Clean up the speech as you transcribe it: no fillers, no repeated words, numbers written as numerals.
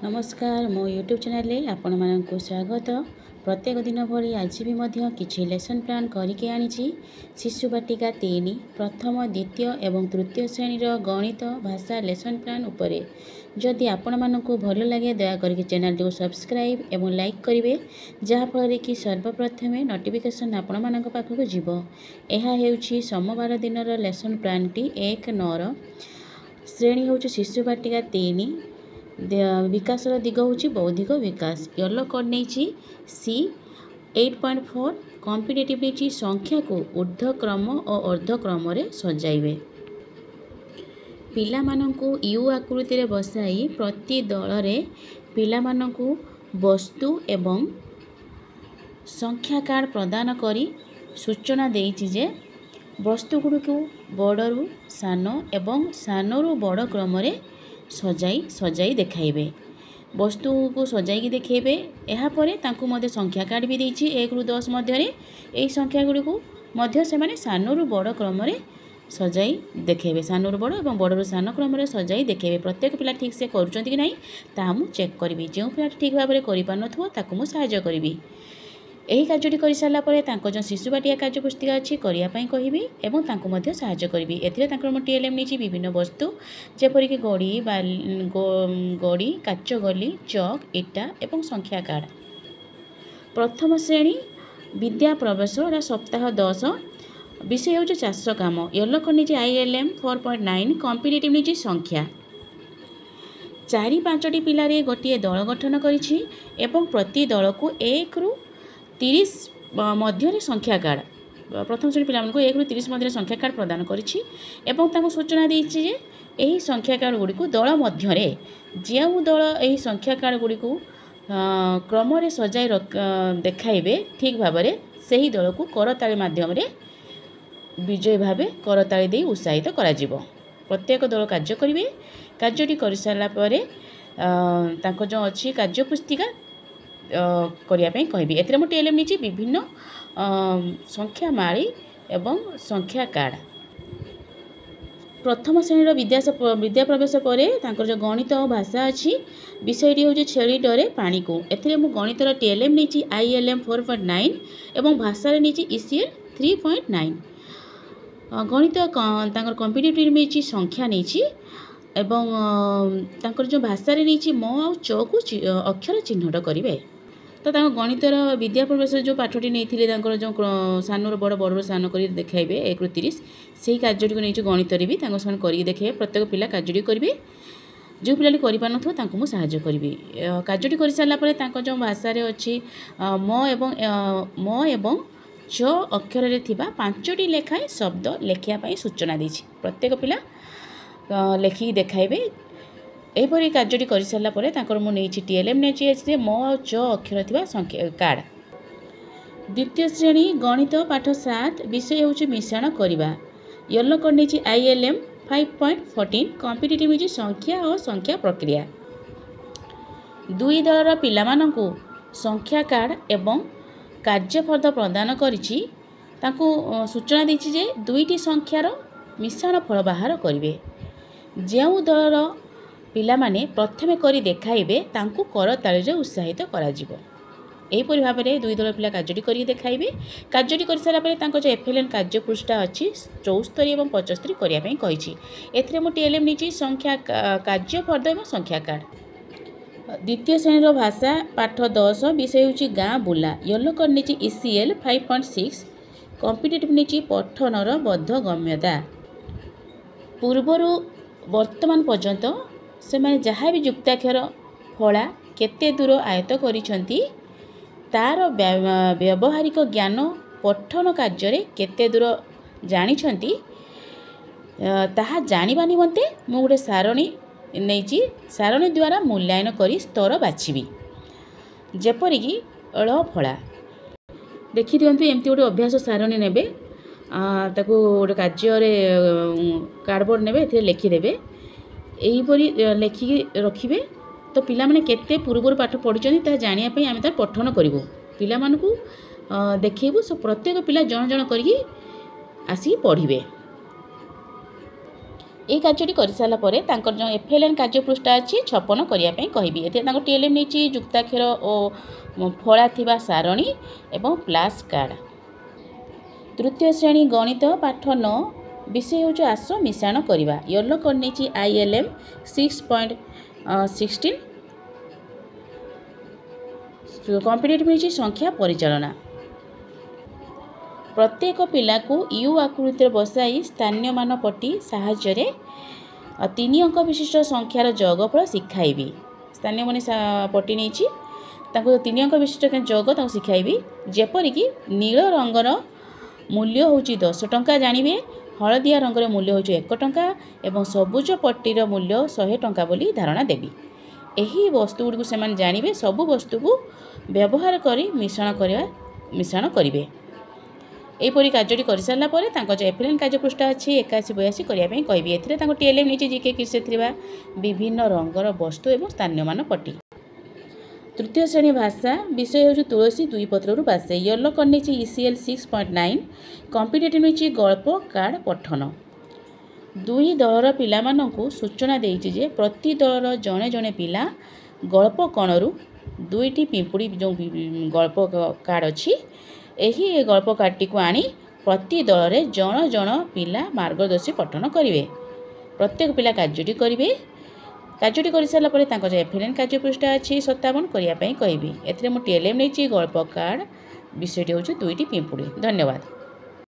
नमस्कार मो YouTube channel आपण मानक स्वागत। प्रत्येक दिन भली आज भी किसी लेसन प्लान करके आनी शिशु बाटिका 3 प्रथम द्वितीय एवं तृतीय श्रेणीर गणित भाषा लेसन प्लान उपरे। जदि आपण मानक भल लगे दया करके चैनल को सब्सक्राइब एवं लाइक करेंगे जहाँफल कि सर्वप्रथम नोटिफिकेशन आपण मानक पाखक जीव। यह हेउछि सोमवार दिन लेसन प्लान टी 1/9 श्रेणी हूँ शिशु बाटिका 3 विकास दिग हूँ बौद्धिक विकास। येलो कोड नहीं सी 8.4 कॉम्पिटिटिव नहीं संख्या को ऊर्ध्वक्रम और अर्धक्रम सजाइबे। पिला मानंकु यू आकृति रे बसाई प्रति दल रे पिला मानंकु वस्तु एवं संख्या कार्ड प्रदान करी सूचना देइछि जे वस्तु गुड़िक बड़रू सान एवं सानरू बड़ क्रम रे सजाई देखाइबे। वस्तु को सजाई देखेबे। एहा परे तांकु मध्य संख्या कार्ड भी देइछि 1 रु 10 मध्य रे एई संख्या गुड़ी को मध्य से माने सानरू बड़ क्रम रे सजाई देखेबे। सानरू बड़ एवं बड़रू सान क्रम रे सजाई देखेबे। प्रत्येक पिला ठीक से करूचंती कि नहीं ता मु चेक करबी। जो पिला ठीक भाव में करि पानथुओ ताकु मु सहाय्य करबी। यही कार्यटी कर सारा पर जो शिशु बाटिया कार्य पुस्तिका अच्छी करने कहबी एवं तांको मध्य सहाय्य करी। एथिरे टीएलएम नहीं विभिन्न वस्तु जेपरिक गड़ी काच गली चक इटा एवं संख्या कार्ड। प्रथम श्रेणी विद्या प्रवेश सप्ताह 10 विषय हूँ चाष काम। येलो कर नहीं ILM 4.9 कॉम्पिटिटिव नहीं संख्या। 4-5टी पिलारे गोटे दल गठन करिछि एवं प्रति दल को 1 रु 30 मध्य संख्या कार्ड। प्रथम श्रेणी पिला 1 रु 30 मध्य संख्या कार्ड प्रदान करिछि एवं तांको सूचना देइछि जे एही संख्या कार्ड गुडी को दल मध्य रे जेउ दल एही संख्या कार्ड गुडी को क्रम रे सजाई देखाइबे ठीक भाव में सही दल को करताली माध्यम रे विजय भावे करताली दे उत्साहित करा जिवो। प्रत्येक दल कार्य करिवे। कार्यटी कर सारा पर तांको जो अछि कार्य पुस्तिका करने कहबी। एथिरे मु टीएलएम नहीं विभिन्न संख्या माली एवं संख्या कार्ड। प्रथम श्रेणी विद्या प्रवेश पर जो गणित और भाषा अच्छी विषयटी हूँ छेली डरे पानी को। एथिरे मु गणितर टीएलएम नहीं ILM 4.9 एवं भाषा नहीं ECL 3.9। गणित कॉम्पिटिटिव नहीं संख्या नहीं एवं जो भाषा नहीं म आ च को अक्षर चिन्हट करेंगे। तो गणितर विद्या प्रवेश जो पाठटी नहीं जो सानू बड़ बड़ सान कर देखाइबे 1 रु 30 से कार्य को नहीं गणित भी कर देखे। प्रत्येक पिला कार्य करेंगे। जो पिला कर मुझे साहाय्य करी। कार्यटी कर सारा पर जो भाषा अच्छी म एवं च अक्षर रे थिबा 5टी लेखाएं शब्द लेखिया सूचना देछि। प्रत्येक पिला लेखिक देखाइबे। एहीपरि कार्यटी कर सारा पर मुझे टीएलएम नहीं म आ च अक्षर थिबा संख्या कार्ड। द्वितीय श्रेणी गणित पाठ 7 विषय हूँ मिश्रण करवा। येलो कर नहीं ILM 5.14 कॉम्पिटिटिव नहीं संख्या और संख्या प्रक्रिया। दुई दलर पिलामानंकु संख्या कार्ड एवं कार्यफल प्रदान करिछि तांकु सूचना देछि जे दुईटी संख्यार मिश्रण फल बाहर करिवे। जेउ दलर पिला माने प्रथमे करी देखाइबे तांकु करताली रे उत्साहित करा जिवो। एहीपरि भाव में दुई दल पिला कार्यटी करी देखाइबे। कार्यटी कर सारा पर तांको जो FLN कार्य पृष्ठा अच्छी 74 एवं 75 करने कही। एथिरे मु टीएलएम नहीं संख्या कार्य फर्द एवं संख्या कार्ड। द्वितीय श्रेणी भाषा पाठ 10 विषय हूँ गाँ बुला। येलो कर नहीं ECL 5.6 कॉम्पिटिटिव नहीं पठनर बोधगम्यता। पूर्वर वर्तमान पर्यंत से माने जहाँ भी युक्ताक्षर फला केते दूर आयत्त करिसंती तार व्यावहारिक ज्ञान पठन कार्य केते दूर जानिछंती ताहा जानिबा निमंते मु गोटे सारणी नहीं सारणी द्वारा मूल्यांकन करी स्तर बाछिबी। जेपरिक अळ फला देखि दियंतु एमती गोटे अभ्यास सारणी नेबे ताकू गोटे कार्य कार्डबोर्ड नेबे एथिरे लिखिदेबे। एहीपरि लेखिक रखिबे। तो पिला माने केते पूर्वर पाठ पढ़िचंती ता जानिया पई आमे तार पठन करिवो। पिला मानकु देखैबो सो प्रत्येक पिला जण जण करी आसी पढ़िबे। এই କାର୍ଯ୍ୟଟି କରିସାରିଲା ପରେ ତାଙ୍କର ଯେଉଁ FLN କାର୍ଯ୍ୟପୃଷ୍ଠା ଅଛି ଛପନ କରିବା ପାଇଁ କହିବି। ଏଥିରେ ତାଙ୍କ TLM ନେଇଛି ଯୁକ୍ତାକ୍ଷର ଓ ଫଳା ଥିବା ସାରଣୀ ଏବଂ ପ୍ଲାସ୍ କାର୍ଡ଼। ତୃତୀୟ ଶ୍ରେଣୀ ଗଣିତ ପାଠ 9 ବିଷୟ ହେଉଛି ଆସ ମିଶାଣ କରିବା। ୟେଲୋ କୋଡ୍ ନେଇଛି ILM 6.16। କମ୍ପିଟେଟିଭ୍ ନେଇଛି ସଂଖ୍ୟା ପରିଚାଳନା। ପ୍ରତ୍ୟେକ ପିଲାକୁ ୟୁ ଆକୃତିରେ ବସାଇ ସ୍ଥାନୀୟମାନ ପଟି ସାହାଯ୍ୟରେ 3 ଅଙ୍କ ବିଶିଷ୍ଟ ସଂଖ୍ୟାର ଯୋଗଫଳ ଶିଖାଇବି। ସ୍ଥାନୀୟମାନେ ପଟି ନେଇଛି ତାଙ୍କୁ 3 ଅଙ୍କ ବିଶିଷ୍ଟ ଯୋଗ ତାଙ୍କୁ ଶିଖାଇବି। ଯେପରିକି ନୀଳ ରଙ୍ଗର ମୂଲ୍ୟ ହେଉଛି 10 ଟଙ୍କା ଜାଣିବେ, ହଳଦିଆ ରଙ୍ଗର ମୂଲ୍ୟ ହେଉଛି 1 ଟଙ୍କା ଏବଂ ସବୁଜ ପଟିର ମୂଲ୍ୟ 100 ଟଙ୍କା ବୋଲି ଧାରଣା ଦେବି। ଏହି ବସ୍ତୁଗୁଡ଼ିକୁ ସେମାନେ ଜାଣିବେ। ସବୁ ବସ୍ତୁକୁ ବ୍ୟବହାର କରି ମିଶ୍ରଣ କରିବେ। ଏହିପରି କାର୍ଯ୍ୟଟି କରିସାରିଲା ପରେ ତାଙ୍କ ଯେଉଁ FLN କାର୍ଯ୍ୟପୃଷ୍ଠା ଅଛି 81-82 କରିବା ପାଇଁ କହିବି। ଏଥିରେ ତାଙ୍କ TLM ନେଇଛି GK କିସ୍ରେ ଥିବା ବିଭିନ୍ନ ରଙ୍ଗର ବସ୍ତୁ ଏବଂ ସ୍ଥାନୀୟମାନ ପଟି। ତୃତୀୟ ଶ୍ରେଣୀ ଭାଷା ବିଷୟ ହେଉଛି ତୁଳସୀ ଦୁଇ ପତ୍ରରୁ ବାସେ। ୟେଲୋ କୋଡ୍ ନେଇଛି ECL 6.9। କମ୍ପିଟେଟିଭ୍ ନେଇଛି ଗଳ୍ପ କାର୍ଡ଼ ପଠନ। ଦୁଇ ଦଳର ପିଲାମାନଙ୍କୁ ସୂଚନା ଦେଇଛି ଯେ ପ୍ରତି ଦଳର ଜଣେ ଜଣେ ପିଲା ଗଳ୍ପ କଣରୁ 2ଟି ପିମ୍ପୁଡ଼ି ଯେଉଁ ଗଳ୍ପ କାର୍ଡ଼ ଅଛି ଏହି ଗଳ୍ପ କାର୍ଡ଼ଟିକୁ ଆଣି ପ୍ରତି ଦଳରେ ଜଣ ଜଣ ପିଲା ମାର୍ଗଦର୍ଶୀ ପଠନ କରିବେ। ପ୍ରତ୍ୟେକ ପିଲା କାର୍ଯ୍ୟଟି କରିବେ। କାର୍ଯ୍ୟଟି କରିସାରିଲା ପରେ ତାଙ୍କ ଯେଉଁ FLN କାର୍ଯ୍ୟପୃଷ୍ଠା ଅଛି 57 କରିବା ପାଇଁ କହିବି। ଏଥିରେ ମୁଁ TLM ନେଇଛି ଗଳ୍ପ କାର୍ଡ଼। ବିଷୟଟି ହେଉଛି 2ଟି ପିମ୍ପୁଡ଼ି। ଧନ୍ୟବାଦ।